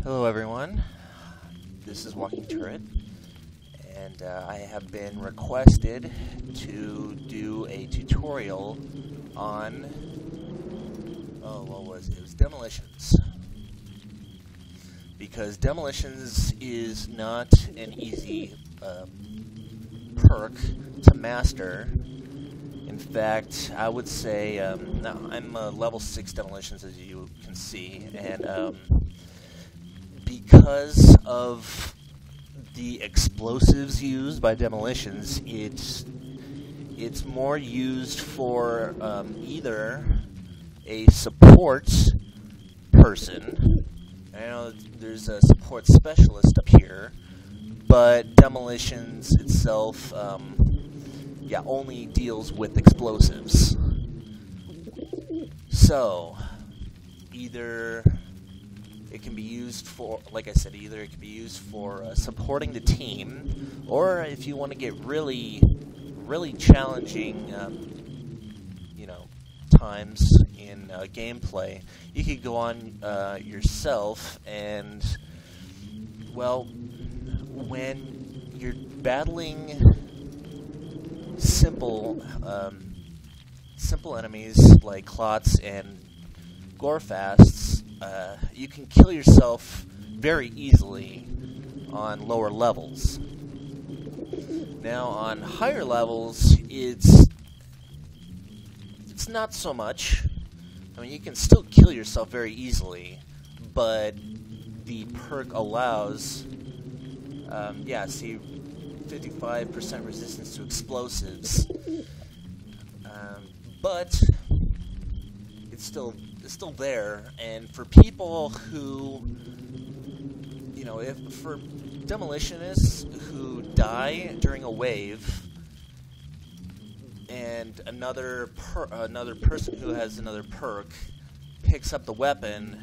Hello everyone, this is Walking Turret, and I have been requested to do a tutorial on, what was it? It was demolitions. Because demolitions is not an easy perk to master. In fact, I would say, now I'm level 6 demolitions, as you can see, and because of the explosives used by demolitions, it's more used for either a support person. I know there's a support specialist up here, but demolitions itself, only deals with explosives. So, either it can be used for, like I said, either it can be used for supporting the team, or if you want to get really challenging, times in gameplay, you could go on yourself, and, well, when you're battling simple enemies like Clots and Gorefasts, you can kill yourself very easily on lower levels. Now, on higher levels, it's not so much. I mean, you can still kill yourself very easily, but the perk allows, see, 55% resistance to explosives, but it's still there. And for people who, for demolitionists who die during a wave, and another person who has another perk picks up the weapon,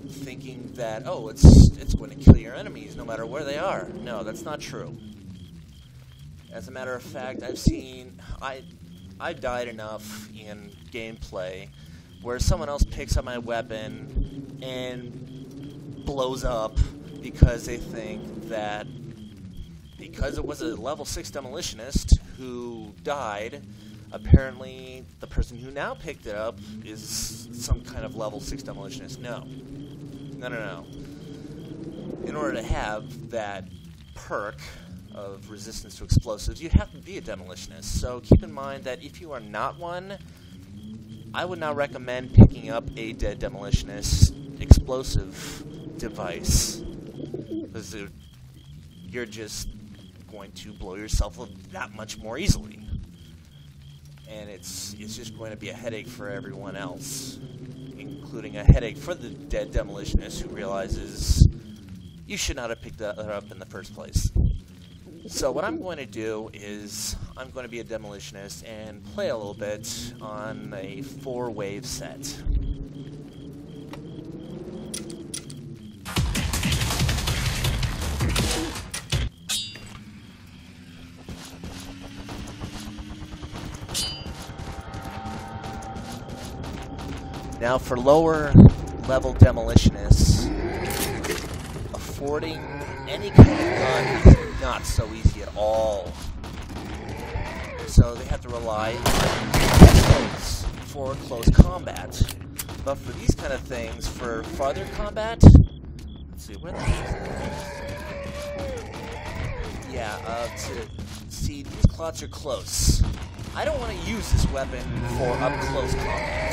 thinking that, it's going to kill your enemies no matter where they are. No, that's not true. As a matter of fact, I died enough in gameplay where someone else picks up my weapon and blows up because they think that because it was a level 6 demolitionist who died, apparently the person who now picked it up is some kind of level 6 demolitionist. No. In order to have that perk of resistance to explosives, you have to be a demolitionist. So keep in mind that if you are not one, I would not recommend picking up a dead demolitionist explosive device, because you're just going to blow yourself up that much more easily, and it's just going to be a headache for everyone else, including a headache for the dead demolitionist who realizes you should not have picked that up in the first place. So what I'm going to do is I'm going to be a demolitionist and play a little bit on a 4-wave set. Now for lower level demolitionists, affording any kind of gun is not so easy at all. So they have to rely on pistols for close combat. But for these kind of things, for farther combat, let's see, where these Clots are close. I don't want to use this weapon for up close combat.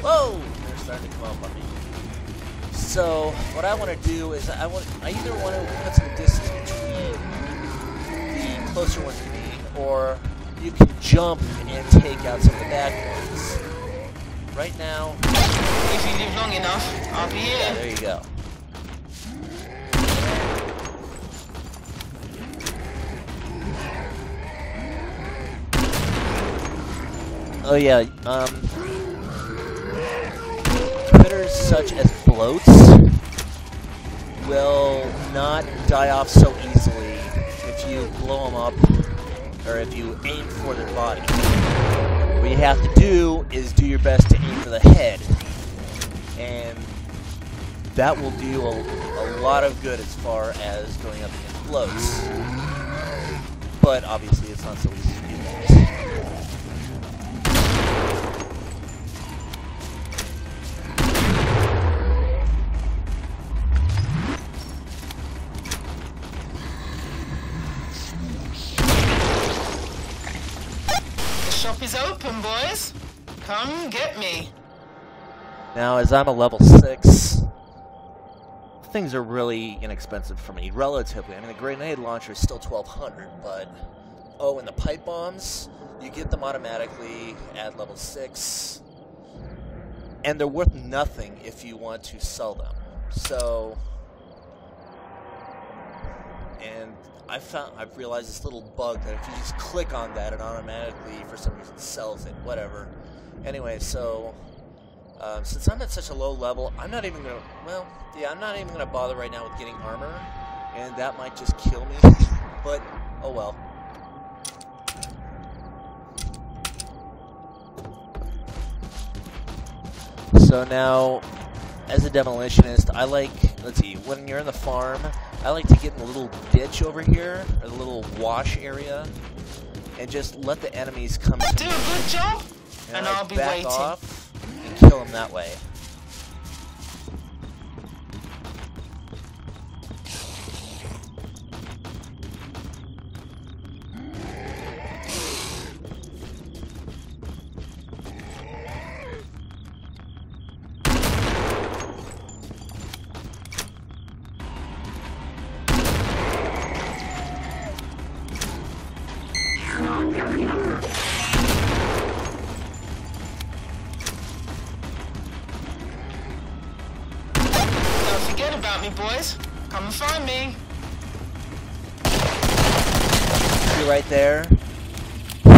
Whoa! They're starting to come up on me. So what I want to do is I either want to put some distance between the closer ones to me, or you can jump and take out some of the bad ones. Right now, if you live long enough, I'll be here. Yeah, there you go. Oh yeah, critters such as bloats will not die off so easily if you blow them up or if you aim for their body. What you have to do is do your best to aim for the head. And that will do a lot of good as far as going up against close. But obviously it's not so easy to do that. The shop is open, boys. Come get me. Now, as I'm a level 6, things are really inexpensive for me, relatively. I mean, the grenade launcher is still 1,200, but... Oh, and the pipe bombs, you get them automatically at level 6. And they're worth nothing if you want to sell them. So... And I've realized this little bug that if you just click on that, it automatically, for some reason, sells it. Whatever. Anyway, so... since I'm at such a low level, I'm not even going to... Well, yeah, I'm not even going to bother right now with getting armor. And that might just kill me. But, oh well. So now, as a demolitionist, I like... Let's see, when you're in the farm, I like to get in a little ditch over here, or the little wash area, and just let the enemies come to Do a good job, and I'll be back waiting. off and kill them that way. Don't forget about me, boys. Come and find me. See right there?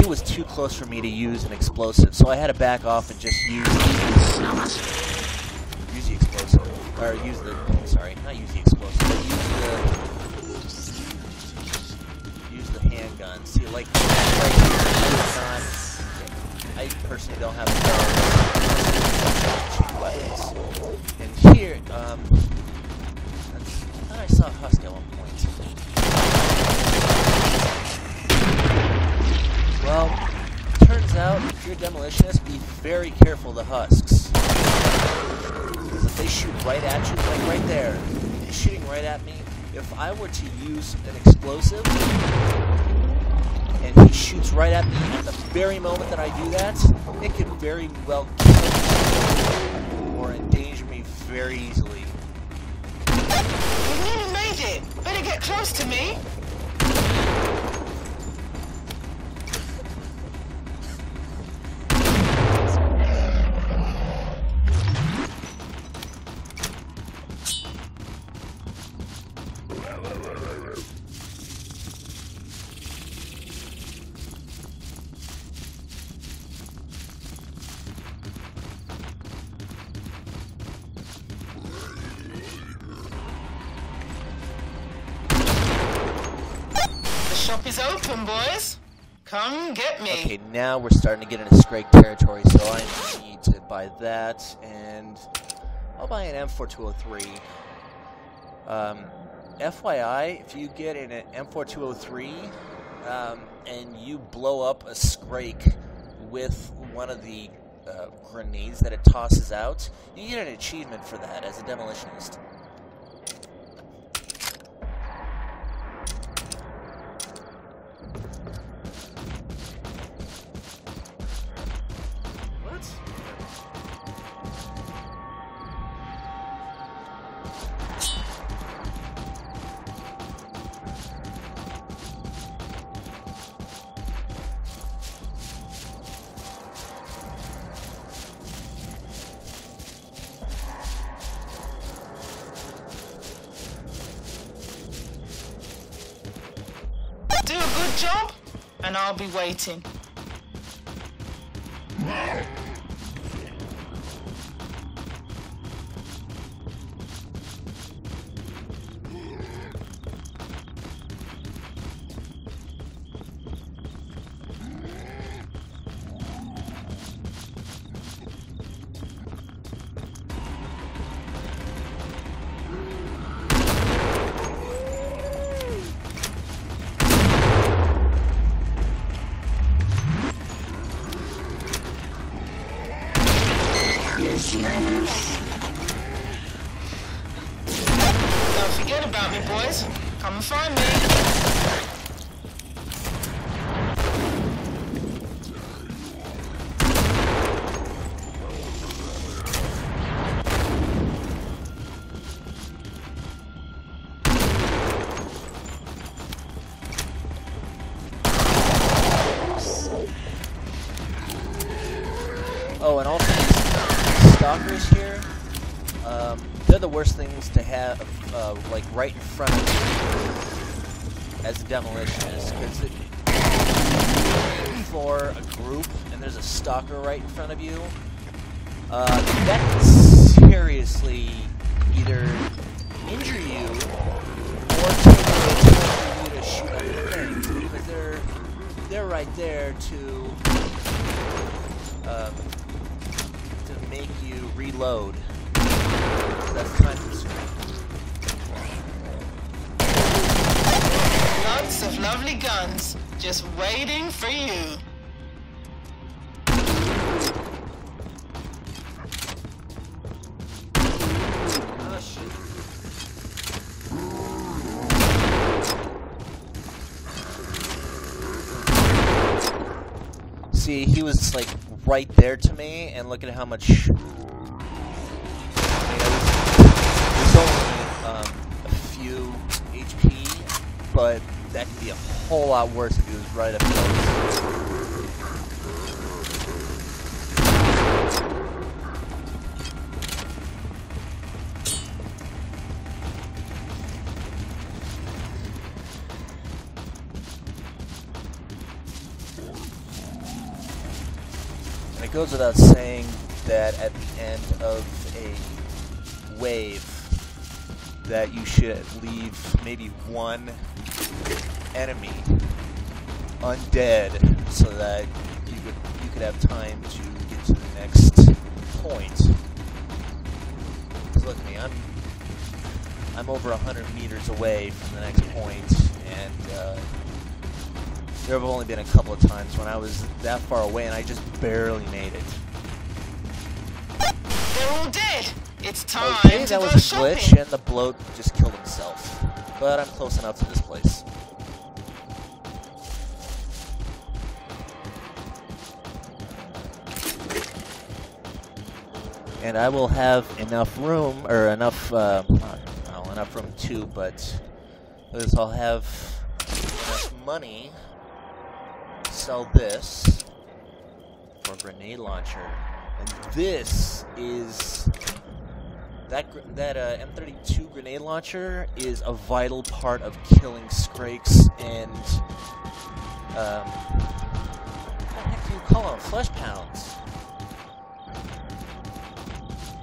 He was too close for me to use an explosive, so I had to back off and just use the explosive. Or use the... Sorry, not use the explosive, but use the handgun. See, like, right here, I personally don't have a weapons. And here, I thought I saw a husk at one point. Well, turns out, if you're a demolitionist, be very careful of the husks. Because if they shoot right at you, like right there, he's shooting right at me. If I were to use an explosive, and he shoots right at me at the very moment that I do that, it could very well kill me or endanger me very easily. We've nearly made it. Better get close to me. The shop is open, boys. Come get me. Okay, now we're starting to get into Scrake territory, so I need to buy that, and I'll buy an M4203. FYI, if you get an M4203 and you blow up a Scrake with one of the grenades that it tosses out, you get an achievement for that as a demolitionist. Do a good job, and I'll be waiting. Don't forget about me, boys. Come and find me. Oh, and also these stalkers here, they're the worst things to have, like, right in front of you as a demolitionist, because for a group, and there's a stalker right in front of you, that can seriously either injure you or take away time for you to shoot other things, because they're right there to make you reload. So that's time consuming. Lots of lovely guns, just waiting for you. Oh shit. See, he was like right there to me, and look at how much. I mean, it was only a few HP, but that could be a whole lot worse if he was right up close. It goes without saying that at the end of a wave that you should leave maybe one enemy undead so that you could have time to get to the next point. 'Cause look at me, I'm over 100 meters away from the next point, and there have only been a couple of times when I was that far away and I just barely made it. They're all dead. It's time Okay, to that go was a shopping. glitch and the bloat just killed himself. But I'm close enough to this place. And I will have enough room, or enough, enough room too, but I'll have enough money to sell this for a grenade launcher. And this is that M32 grenade launcher is a vital part of killing Skrakes and what the heck do you call them? Flesh pounds.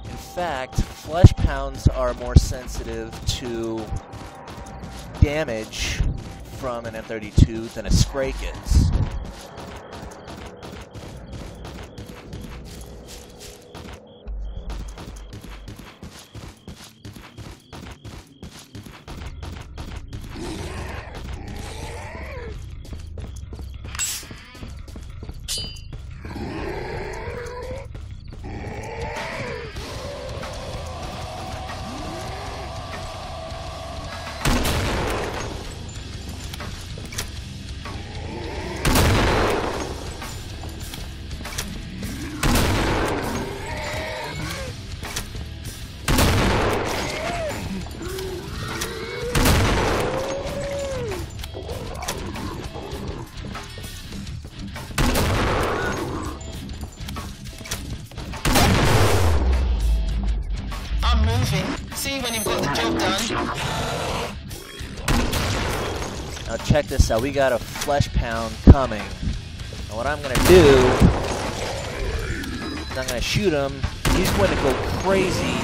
In fact, flesh pounds are more sensitive to damage from an M32 than a Skrake is. See when you've got the job done. Now check this out. We got a flesh pound coming. And what I'm going to do is I'm going to shoot him. He's going to go crazy.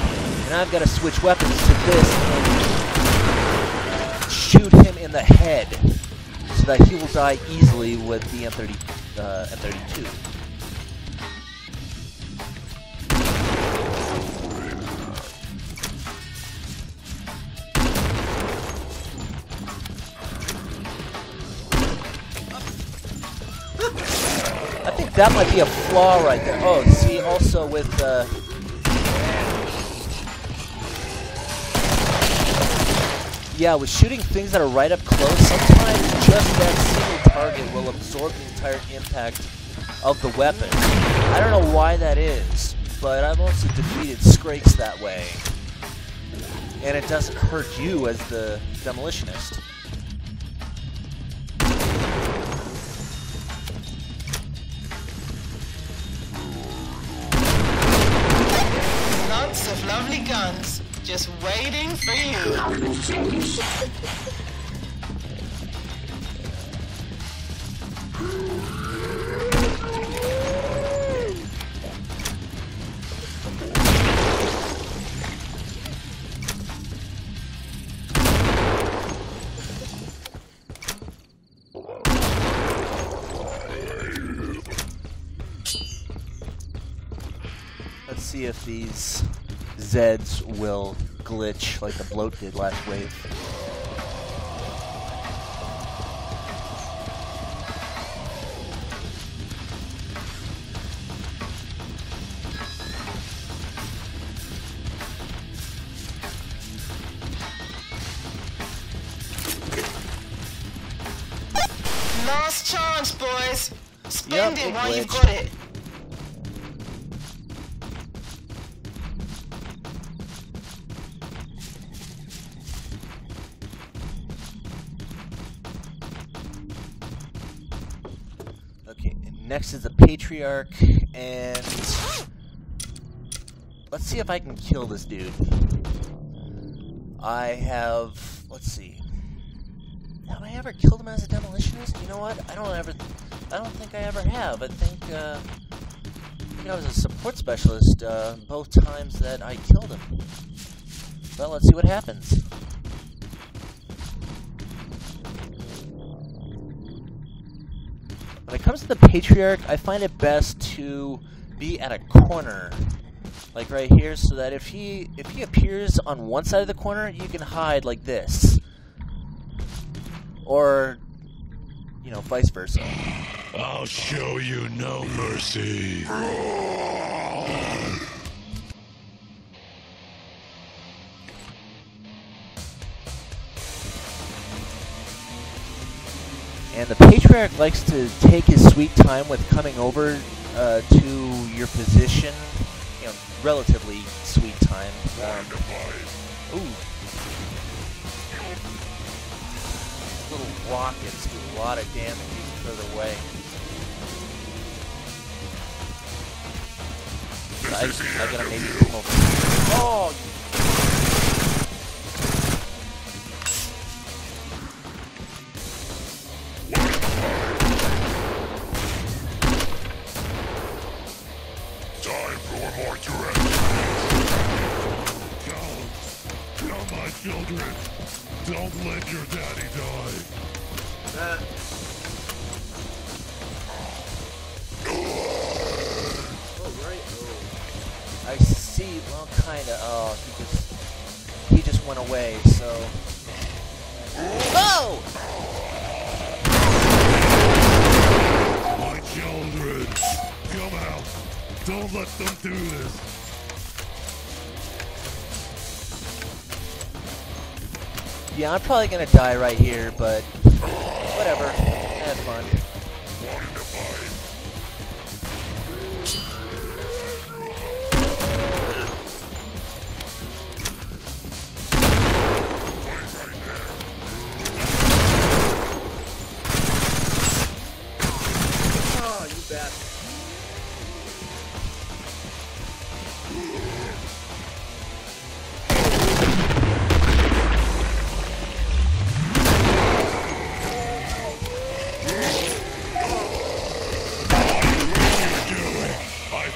And I've got to switch weapons to this and shoot him in the head so that he will die easily with the M32. I think that might be a flaw right there. Oh, see, also with yeah, with shooting things that are right up close, sometimes just that single target will absorb the entire impact of the weapon. I don't know why that is, but I've also defeated Skrakes that way. And it doesn't hurt you as the demolitionist. Lots of lovely guns, just waiting for you. Let's see if these Zeds will glitch like the bloat did last wave. Last chance, boys. Spend Yep, it while you've glitched. got it. Okay, next is the Patriarch, and let's see if I can kill this dude. I have, let's see. Have I ever killed him as a demolitionist? You know what? I don't think I ever have. I think I was a support specialist both times that I killed him. Well, let's see what happens. When it comes to the Patriarch, I find it best to be at a corner, like right here, so that if he appears on one side of the corner, you can hide like this. Or, you know, vice versa. I'll show you no mercy. And the Patriarch likes to take his sweet time with coming over to your position. You know, relatively sweet time. Ooh. Little rockets do a lot of damage even further away. So I gotta maybe come over. Oh! Time for more direct. Tell my children, don't let your daddy die. Oh, right. Oh. I see. Well, kinda. Oh, he just went away. So. Oh! My children, come out. Don't let them do this. Yeah, I'm probably gonna die right here, but whatever. I had fun. Wanting to fight. Oh, you bastard.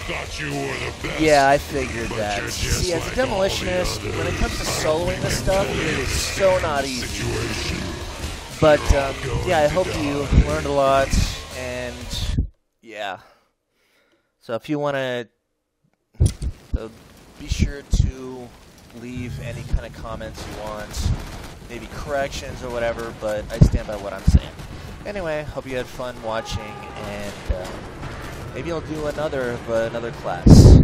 Thought you were the best. Yeah, I figured But that. you're just See, as a like all the demolitionist, others. when it comes to soloing this stuff, it is so not easy. Situation. But, going yeah, I to hope die. you learned a lot, and, yeah. So if you want to, be sure to leave any kind of comments you want, maybe corrections or whatever, but I stand by what I'm saying. Anyway, hope you had fun watching, and maybe I'll do another class.